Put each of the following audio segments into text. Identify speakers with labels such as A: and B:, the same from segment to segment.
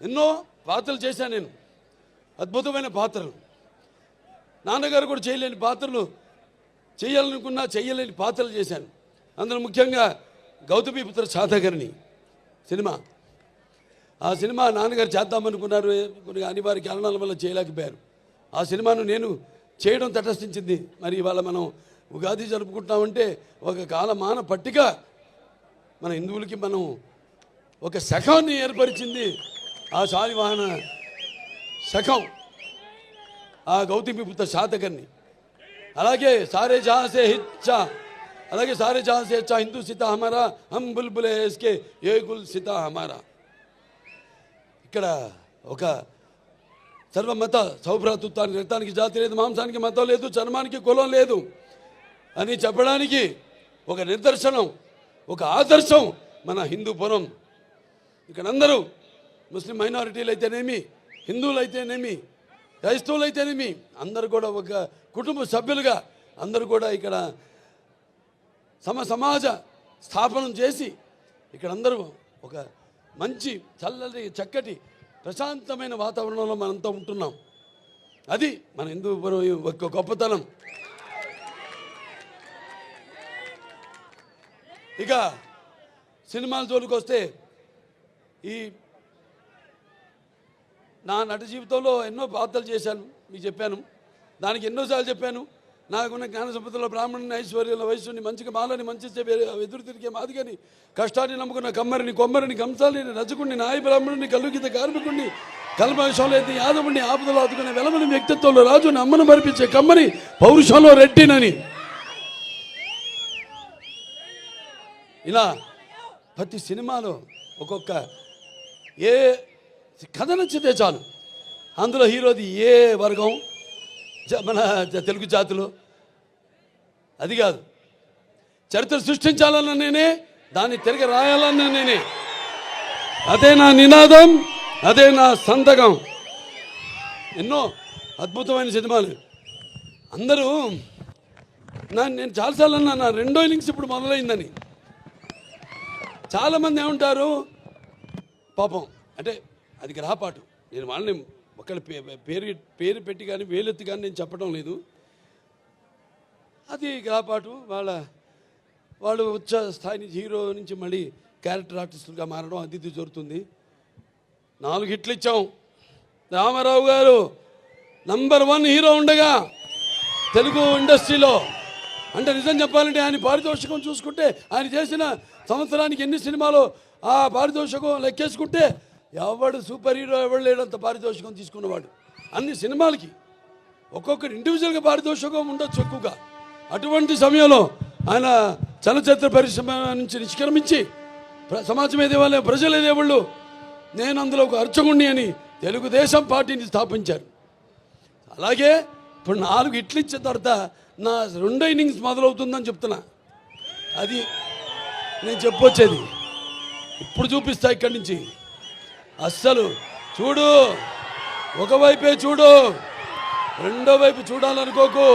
A: ఎన్నో పాత్రలు చేశాను నేను, అద్భుతమైన పాత్రలు. నాన్నగారు కూడా చేయలేని పాత్రలు, చేయాలనుకున్నా చేయలేని పాత్రలు చేశాను. అందులో ముఖ్యంగా గౌతమిపుత్ర శాతకర్ణి సినిమా. ఆ సినిమా నాన్నగారు చేద్దామనుకున్నారు, కొన్ని అనివార్య కారణాల వల్ల చేయలేకపోయారు. ఆ సినిమాను నేను చేయడం తటస్థించింది. మరి ఇవాళ మనం ఉగాది జరుపుకుంటామంటే ఒక కాలమాన పట్టిక మన హిందువులకి మనం ఒక శకాన్ని ఏర్పరిచింది. ఆ శాలివాహన శకం, ఆ గౌతమిపుత్ర శాతకర్ణి. అలాగే సారే జహాసే హిచ్చా, అలాగే సారే జహాసే హెచ్చా హిందూ సీతా హమారా, హమ్ బుల్బులే ఇస్కే ఏ గుల్ సీతా హమారా. ఇక్కడ ఒక సర్వమత సౌభ్రాతృత్వానికి, రక్తానికి జాతి లేదు, మాంసానికి మతం లేదు, చర్మానికి కులం లేదు అని చెప్పడానికి ఒక నిదర్శనం, ఒక ఆదర్శం మన హిందూపురం. ఇక్కడ అందరూ ముస్లిం మైనారిటీలు అయితేనేమి, హిందువులు అయితేనేమి, క్రైస్తవులు అయితేనేమి, అందరూ కూడా ఒక కుటుంబ సభ్యులుగా అందరూ కూడా ఇక్కడ సమాజ స్థాపనం చేసి ఇక్కడ అందరూ ఒక మంచి చల్లటి చక్కటి ప్రశాంతమైన వాతావరణంలో మనంతా ఉంటున్నాం. అది మన హిందూపురం ఒక గొప్పతనం. ఇక సినిమాల జోలికి వస్తే, ఈ నా నట జీవితంలో ఎన్నో పాత్రలు చేశాను, మీకు చెప్పాను. దానికి ఎన్నోసార్లు చెప్పాను. నాకున్న జ్ఞాన సంపదలో బ్రాహ్మణుని, ఐశ్వర్యంలో వయస్సుని, మంచిగా మాలని, మంచి ఎదురు తిరిగే మాదిగని, కష్టాన్ని నమ్ముకున్న కమ్మరిని, కొమ్మరిని, కంసాలిని, రజకుడిని, నాయ బ్రాహ్మణుని, కల్లుగీత కార్మికుడిని, కల్మషంలో ఎత్తి యాదవుడిని, ఆపదలో ఆదుకునే వెలమని, వ్యక్తిత్వంలో రాజుని, అమ్మను మరిపించే కమ్మని, పౌరుషంలో రెట్టినని, ఇలా ప్రతి సినిమాలో ఒక్కొక్క ఏ కథ నచ్చితే చాలు, అందులో హీరోది ఏ వర్గం, మన తెలుగు జాతిలో అది కాదు. చరిత్ర సృష్టించాలన్న నేనే, దాన్ని తిరిగి రాయాలన్న నేనే. అదే నా నినాదం, అదే నా సంతకం. ఎన్నో అద్భుతమైన సినిమాలు. అందరూ నేను చాలాసార్లు అన్నా, నా రెండో ఇన్నింగ్స్ ఇప్పుడు మొదలైందని. చాలామంది ఏమంటారు, పాపం అంటే అది గ్రహపాటు. నేను వాళ్ళని ఒకళ్ళ పేరు పెట్టి కానీ వేలెత్తి కానీ నేను చెప్పడం లేదు. అది గ్రహపాటు. వాళ్ళు ఉచ్చ స్థాయి నుంచి, హీరో నుంచి మళ్ళీ క్యారెక్టర్ ఆర్టిస్టులుగా మారడం అది ఇది జరుగుతుంది. 4 హిట్లు ఇచ్చాం. రామారావు గారు నంబర్ 1 హీరో ఉండగా తెలుగు ఇండస్ట్రీలో, అంటే నిజం చెప్పాలంటే ఆయన పారితోషికం చూసుకుంటే, ఆయన చేసిన సంవత్సరానికి ఎన్ని సినిమాలు ఆ పారితోషికం లెక్కేసుకుంటే ఎవడు సూపర్ హీరో ఎవడు లేడంత పారితోషికం తీసుకున్నవాడు. అన్ని సినిమాలకి ఒక్కొక్కరు ఇండివిజువల్గా పారితోషికం ఉండొచ్చు ఎక్కువగా. అటువంటి సమయంలో ఆయన చలనచిత్ర పరిశ్రమ నుంచి నిష్క్రమించి సమాజం ఏదేవాళ్ళే, ప్రజలు ఏదేవాళ్ళు, నేను అందులో ఒక అర్చకుణ్ణి అని తెలుగుదేశం పార్టీని స్థాపించారు. అలాగే ఇప్పుడు 4 హిట్లు ఇచ్చిన తర్వాత నా రెండో ఇన్నింగ్స్ మొదలవుతుందని చెప్తున్నా. అది నేను చెప్పొచ్చేది. ఇప్పుడు చూపిస్తా ఇక్కడి నుంచి. అస్సలు చూడు, ఒకవైపే చూడు, రెండో వైపు చూడాలనుకోకు,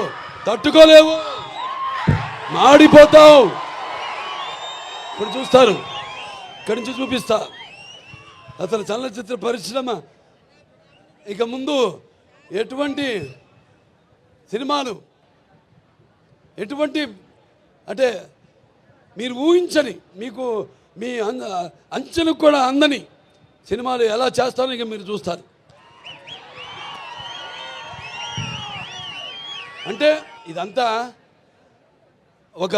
A: తట్టుకోలేవు, మాడిపోతావు. ఇప్పుడు చూస్తారు, ఇక్కడి నుంచి చూపిస్తా. అసలు చలనచిత్ర పరిశ్రమ ఇక ముందు ఎటువంటి సినిమాలు, ఎటువంటి అంటే మీరు ఊహించని, మీకు మీ అంచనకు కూడా అందని సినిమాలు ఎలా చేస్తారో ఇక మీరు చూస్తారు. అంటే ఇదంతా ఒక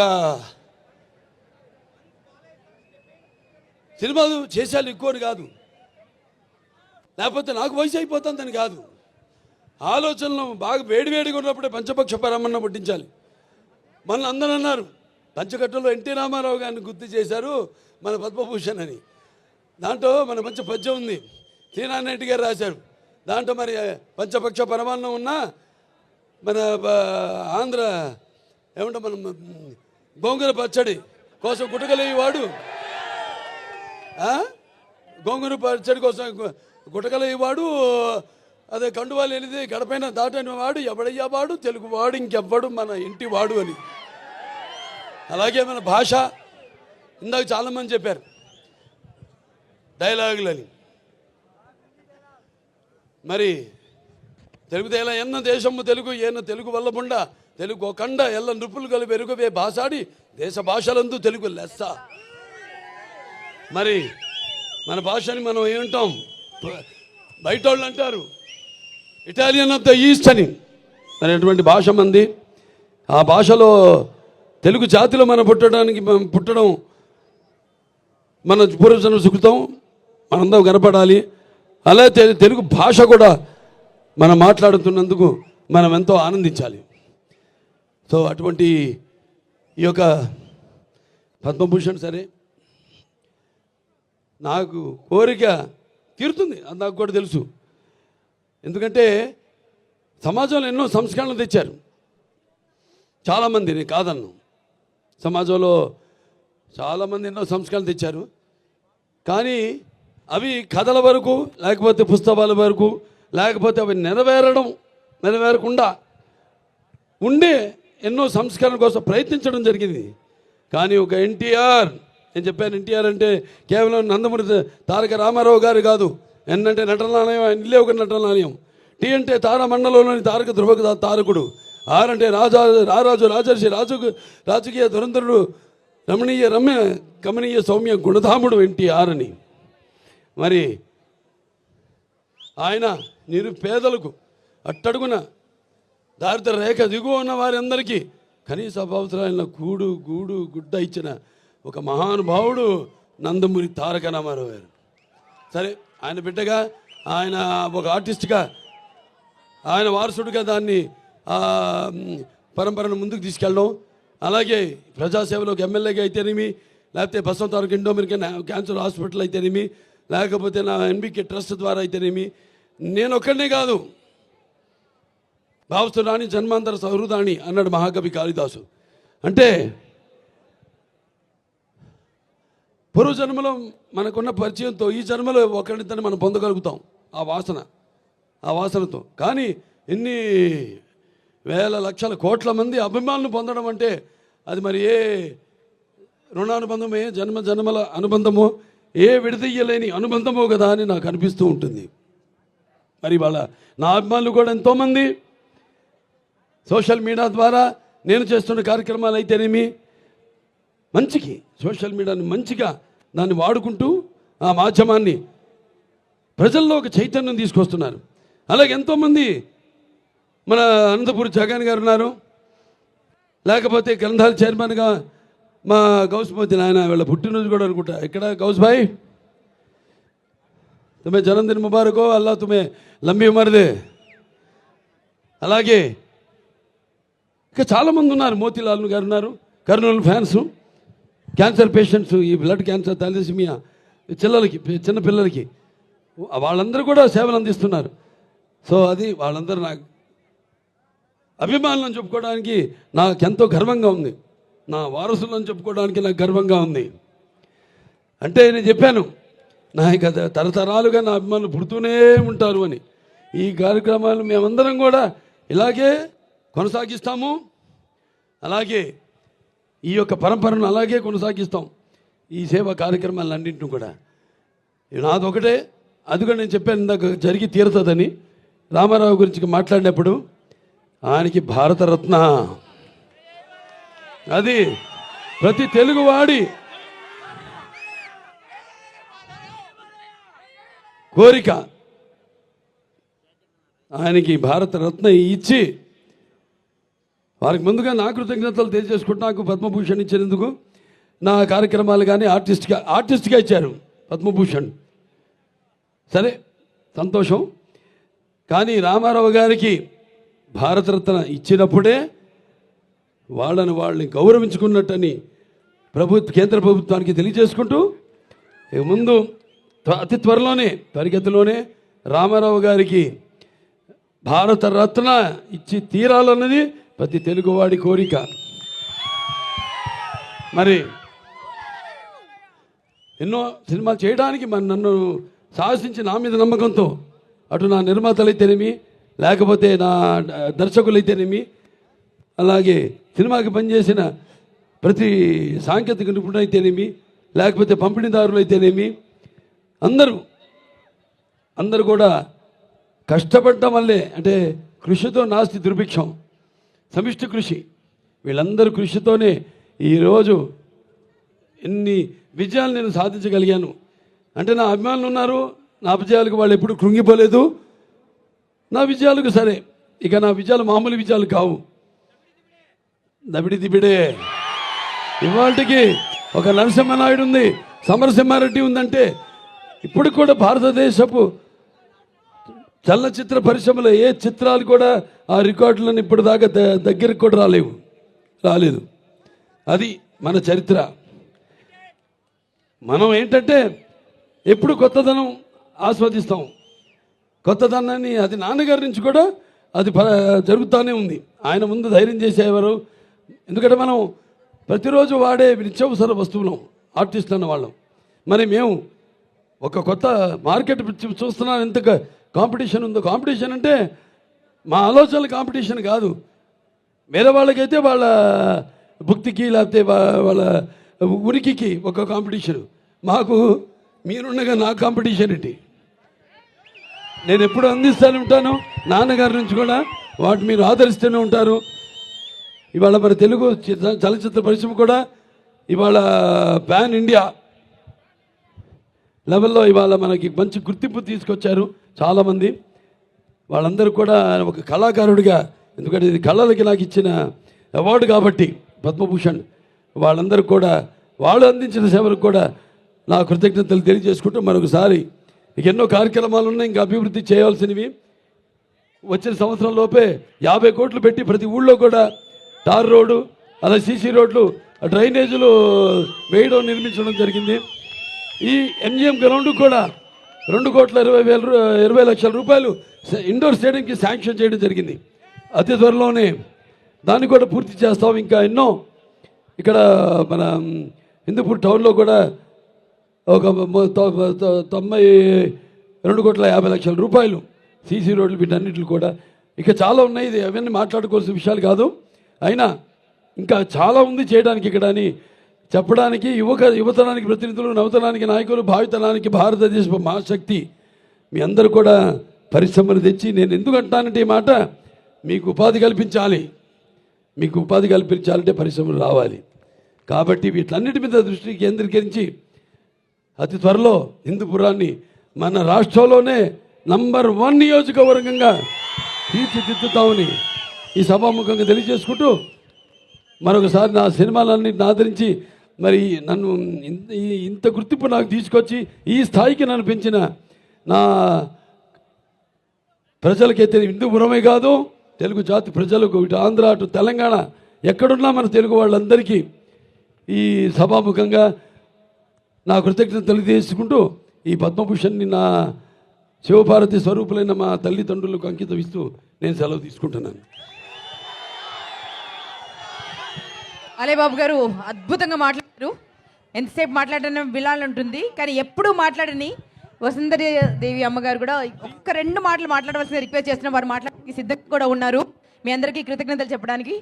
A: సినిమాలు చేసేయాలి ఎక్కువని కాదు, లేకపోతే నాకు వయసు అయిపోతుందని కాదు. ఆలోచనలు బాగా వేడివేడిగా ఉన్నప్పుడే పంచపక్ష పరమన్న పుట్టించాలి. మన అందరూ అన్నారు, పంచకట్టులో ఎన్టీ రామారావు గారిని గుర్తు చేశారు మన పద్మభూషణ్ అని. దాంట్లో మన మంచి పద్యం ఉంది, శ్రీనారాయణ గారు రాశారు. దాంట్లో మరి పంచపక్ష పరమాన్నం ఉన్నా మన ఆంధ్ర ఏమంటే మనం గోంగూర పచ్చడి కోసం గుటకలేవాడు, గోంగూర పచ్చడి కోసం గుటకలేవాడు, అదే కండువాలు వెళ్ళింది గడపైన దాటని వాడు ఎవడయ్యా వాడు, తెలుగువాడు ఇంకెవ్వడు మన ఇంటి వాడు అని. అలాగే మన భాష, ఇందాక చాలామంది చెప్పారు డైలాగులని. మరి తెలుగుదేల ఎన్న దేశము తెలుగు ఏన తెలుగు వల్లబుండ తెలుగు కండ ఎల్ల నృపులు కలిపి ఎరుగవే భాషాడి దేశ భాషలందు తెలుగు లెస్స. మరి మన భాషని మనం ఏమంటాం? బయట వాళ్ళు అంటారు ఇటాలియన్ ఆఫ్ ద ఈస్ట్ అని. మరి అటువంటి భాష మంది. ఆ భాషలో తెలుగు జాతిలో మనం పుట్టడం మన పూర్వజన్మ సుకృతం, మనందరం కనపడాలి. అలాగే తెలుగు భాష కూడా మనం మాట్లాడుతున్నందుకు మనం ఎంతో ఆనందించాలి. సో అటువంటి ఈ యొక్క పద్మభూషణ్ సరే నాకు కోరిక తీరుతుంది, అది నాకు కూడా తెలుసు. ఎందుకంటే సమాజంలో ఎన్నో సంస్కరణలు తెచ్చారు చాలామంది, నేను కాదన్ను. సమాజంలో చాలామంది ఎన్నో సంస్కరణలు తెచ్చారు. కానీ అవి కథల వరకు, లేకపోతే పుస్తకాల వరకు, లేకపోతే అవి నెరవేరకుండా ఉండే ఎన్నో సంస్కరణ కోసం ప్రయత్నించడం జరిగింది. కానీ ఒక ఎన్టీఆర్, నేను చెప్పాను ఎన్టీఆర్ అంటే కేవలం నందమూరి తారక రామారావు గారు కాదు. ఎన్ అంటే నటనాలయం, ఇల్లే ఒక నటనాలయం. టీ అంటే తారమండలంలోని తారక ధ్రువ తారకుడు. ఆర్ అంటే రారాజు రాజర్షి రాజకీయ దురంధరుడు, రమణీయ కమనీయ సౌమ్య గుణధాముడు ఎన్టీఆర్ అని. మరి ఆయన నిరుపేదలకు, అట్టడుగున దారిద్ర రేఖ దిగువ ఉన్న వారందరికీ కనీస అవసరాలైన గూడు గుడ్డ ఇచ్చిన ఒక మహానుభావుడు నందమూరి తారక రామారావు గారు. సరే, ఆయన బిడ్డగా, ఆయన ఒక ఆర్టిస్ట్గా, ఆయన వారసుడిగా దాన్ని పరంపరను ముందుకు తీసుకెళ్ళడం, అలాగే ప్రజాసేవలోకి ఎమ్మెల్యేగా అయితేనేమి, లేకపోతే బసవంతారక ఇండో అమెరికన్ క్యాన్సర్ హాస్పిటల్ అయితేనేమి, లేకపోతే నా ఎన్బికే ట్రస్ట్ ద్వారా అయితేనేమి, నేను ఒక్కడనే కాదు, భావస్తురాణి జన్మాంతర సహృదాణి అన్నాడు మహాకవి కాళిదాసు. అంటే పూర్వజన్మలో మనకున్న పరిచయంతో ఈ జన్మలో ఒకరిద్దరిని మనం పొందగలుగుతాం ఆ వాసనతో. కానీ ఎన్ని వేల లక్షల కోట్ల మంది అభిమానులు పొందడం అంటే అది మరి ఏ రుణానుబంధమో, ఏ జన్మల అనుబంధమో, ఏ విడదీయలేని అనుబంధమో కదా అని నాకు అనిపిస్తూ ఉంటుంది. మరి వాళ్ళ నా అభిమానులు కూడా ఎంతోమంది సోషల్ మీడియా ద్వారా నేను చేస్తున్న కార్యక్రమాలు అయితేనేమి, మంచికి సోషల్ మీడియాని మంచిగా దాన్ని వాడుకుంటూ ఆ మాధ్యమాన్ని ప్రజల్లో ఒక చైతన్యం తీసుకొస్తున్నారు. అలాగే ఎంతోమంది మన అనంతపూర్ జగన్ గారు ఉన్నారు, లేకపోతే గ్రంథాల చైర్మన్గా మా గౌస్మతి నాయన వీళ్ళ పుట్టినరోజు కూడా అనుకుంటా. ఇక్కడ గౌస్ భాయ్, తుమ్మే జన్మదిన ముబారకో, అల్లా తుమ్మే లంబీ ఉమర్ దే. అలాగే ఇంకా చాలామంది ఉన్నారు, మోతీలాల్ గారు ఉన్నారు, కర్నూలు ఫ్యాన్స్, క్యాన్సర్ పేషెంట్స్, ఈ బ్లడ్ క్యాన్సర్, థాలసీమియా చిన్నపిల్లలకి వాళ్ళందరూ కూడా సేవలు అందిస్తున్నారు. సో అది వాళ్ళందరూ నాకు అభిమానులను చెప్పుకోవడానికి నాకెంతో గర్వంగా ఉంది, నా వారసులను చెప్పుకోవడానికి నాకు గర్వంగా ఉంది. అంటే నేను చెప్పాను, నా తరతరాలుగా నా అభిమానులు పుడుతూనే ఉంటారు అని. ఈ కార్యక్రమాలు మేమందరం కూడా ఇలాగే కొనసాగిస్తాము, అలాగే ఈ యొక్క పరంపరను అలాగే కొనసాగిస్తాం. ఈ సేవా కార్యక్రమాలన్నింటినీ కూడా నాదొకటే, అది కూడా నేను చెప్పాను ఇందాక జరిగి తీరుతుందని. రామారావు గురించి మాట్లాడినప్పుడు ఆయనకి భారతరత్న, అది ప్రతి తెలుగువాడి కోరిక. ఆయనకి భారతరత్న ఇచ్చి వారికి ముందుగా నా కృతజ్ఞతలు తెలియజేసుకుంటూ నాకు పద్మభూషణ్ ఇచ్చినందుకు, నా కార్యక్రమాలు కానీ ఆర్టిస్ట్గా ఇచ్చారు పద్మభూషణ్. సరే, సంతోషం. కానీ రామారావు గారికి భారతరత్న ఇచ్చినప్పుడే వాళ్ళని గౌరవించుకున్నట్టని కేంద్ర ప్రభుత్వానికి తెలియజేసుకుంటూ, ముందు అతి త్వరిగతిలోనే రామారావు గారికి భారతరత్న ఇచ్చి తీరాలన్నది ప్రతి తెలుగువాడి కోరిక. మరి ఎన్నో సినిమాలు చేయడానికి నన్ను సాహసించి నా మీద నమ్మకంతో అటు నా నిర్మాతలైతేనేమి, లేకపోతే నా దర్శకులైతేనేమి, అలాగే సినిమాకి పనిచేసిన ప్రతి సాంకేతిక నిపుణులైతేనేమి, లేకపోతే పంపిణీదారులు అయితేనేమి, అందరూ కూడా కష్టపడటం వల్లే, అంటే కృషితో నాస్తి దుర్భిక్షం, సమిష్టి కృషి, వీళ్ళందరూ కృషితోనే ఈరోజు ఎన్ని విజయాలు నేను సాధించగలిగాను. అంటే నా అభిమానులు ఉన్నారు, నా విజయాలకు వాళ్ళు ఎప్పుడు కృంగిపోలేదు. నా విజయాలకు సరే, ఇక నా విజయాలు మామూలు విజయాలు కావు, దబిడి దిబిడే. ఇవాళకి ఒక నరసింహనాయుడు ఉంది, సమరసింహారెడ్డి ఉందంటే ఇప్పుడు కూడా భారతదేశపు చలనచిత్ర పరిశ్రమలో ఏ చిత్రాలు కూడా ఆ రికార్డులను ఇప్పుడు దాకా దగ్గరికి కూడా రాలేదు. అది మన చరిత్ర. మనం ఏంటంటే ఎప్పుడు కొత్తదనం ఆస్వాదిస్తాం, కొత్తదనాన్ని. అది నాన్నగారి నుంచి కూడా అది జరుగుతూనే ఉంది. ఆయన ముందు ధైర్యం చేసేవారు. ఎందుకంటే మనం ప్రతిరోజు వాడే నిత్యావసర వస్తువులం, ఆర్టిస్ట్ అన్న వాళ్ళం. మరి మేము ఒక కొత్త మార్కెట్ చూస్తున్నాం, ఎంత కాంపిటీషన్ ఉందో. కాంపిటీషన్ అంటే మా ఆలోచనల కాంపిటీషన్ కాదు, వేరే వాళ్ళకైతే వాళ్ళ భక్తికి లేకపోతే వాళ్ళ ఉనికికి ఒక కాంపిటీషన్. మాకు మీరుండగా నా కాంపిటీషన్ ఏంటి? నేను ఎప్పుడు అందిస్తూనే ఉంటాను, నాన్నగారి నుంచి కూడా వాటి మీరు ఆదరిస్తూనే ఉంటారు. ఇవాళ మన తెలుగు చలచిత్ర పరిశ్రమ కూడా ఇవాళ పాన్ ఇండియా లెవెల్లో ఇవాళ మనకి మంచి గుర్తింపు తీసుకొచ్చారు చాలామంది. వాళ్ళందరూ కూడా ఒక కళాకారుడిగా, ఎందుకంటే ఇది కళలకి నాకు ఇచ్చిన అవార్డు కాబట్టి పద్మభూషణ్, వాళ్ళందరూ కూడా వాళ్ళు అందించిన సేవలకు కూడా నా కృతజ్ఞతలు తెలియజేసుకుంటూ మరొకసారి ఎన్నో కార్యక్రమాలు ఉన్నాయి ఇంకా అభివృద్ధి చేయాల్సినవి. వచ్చిన సంవత్సరం లోపే 50 కోట్లు పెట్టి ప్రతి ఊళ్ళో కూడా తార్ రోడ్డు, అలా సీసీ రోడ్లు, డ్రైనేజీలు వేయడం, నిర్మించడం జరిగింది. ఈ ఎంజిఎం గ్రౌండ్ కూడా 2,20,00,000 రూపాయలు ఇండోర్ స్టేడియంకి శాంక్షన్ చేయడం జరిగింది. అతి త్వరలోనే దాన్ని కూడా పూర్తి చేస్తాం. ఇంకా ఎన్నో ఇక్కడ మన హిందూపూర్ టౌన్లో కూడా ఒక 92,50,00,000 రూపాయలు సీసీ రోడ్లు, వీటన్నిటిని కూడా ఇక చాలా ఉన్నాయి. ఇది అవన్నీ మాట్లాడుకోవాల్సిన విషయాలు కాదు. అయినా ఇంకా చాలా ఉంది చేయడానికి ఇక్కడ అని చెప్పడానికి యువతరానికి ప్రతినిధులు, నవతరానికి నాయకులు, భావితరానికి భారతదేశపు మహాశక్తి మీ అందరూ కూడా పరిశ్రమలు తెచ్చి, నేను ఎందుకు అంటానంటే ఈ మాట, మీకు ఉపాధి కల్పించాలి. మీకు ఉపాధి కల్పించాలంటే పరిశ్రమలు రావాలి. కాబట్టి వీటన్నిటి మీద దృష్టి కేంద్రీకరించి అతి త్వరలో హిందూపురాన్ని మన రాష్ట్రంలోనే నంబర్ 1 నియోజకవర్గంగా తీర్చిదిద్దుతామని ఈ సభాముఖంగా తెలియజేసుకుంటూ, మరొకసారి నా సినిమాలన్నింటిని ఆదరించి మరి నన్ను ఇంత గుర్తింపు నాకు తీసుకొచ్చి ఈ స్థాయికి నన్ను పెంచిన నా ప్రజలకైతే హిందూపురమే కాదు, తెలుగు జాతి ప్రజలకు, ఇటు ఆంధ్ర అటు తెలంగాణ ఎక్కడున్నా మన తెలుగు వాళ్ళందరికీ ఈ సభాముఖంగా నా కృతజ్ఞత తెలియజేసుకుంటూ ఈ పద్మభూషణ్ని నా శివభారతి స్వరూపులైన మా తల్లిదండ్రులకు అంకితం ఇస్తూ నేను సెలవు తీసుకుంటున్నాను.
B: అలేబాబు గారు అద్భుతంగా మాట్లాడారు. ఎంతసేపు మాట్లాడడం వినాలంటుంది, కానీ ఎప్పుడూ మాట్లాడని వసుంధరాదేవి అమ్మగారు కూడా ఒక్క 2 మాటలు మాట్లాడవలసిన రిక్వెస్ట్ చేస్తున్న వారు మాట్లాడడానికి సిద్ధంగా కూడా ఉన్నారు. మీ అందరికీ కృతజ్ఞతలు చెప్పడానికి